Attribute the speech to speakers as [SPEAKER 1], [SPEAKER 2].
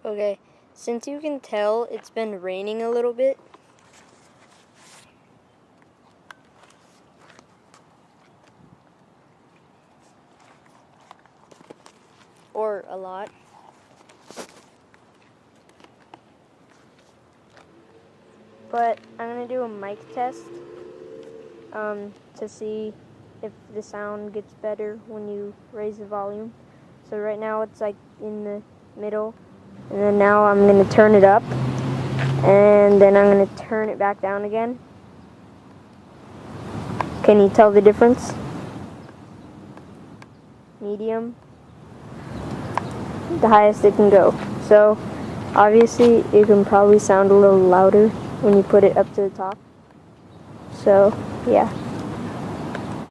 [SPEAKER 1] Okay, since you can tell it's been raining a little bit, or a lot, but I'm going to do a mic test to see if the sound gets better when you raise the volume. So right now it's like in the middle, and then now I'm going to turn it up, and then I'm going to turn it back down again. Can you tell the difference? Medium, the highest it can go. So obviously it can probably sound a little louder when you put it up to the top. So yeah.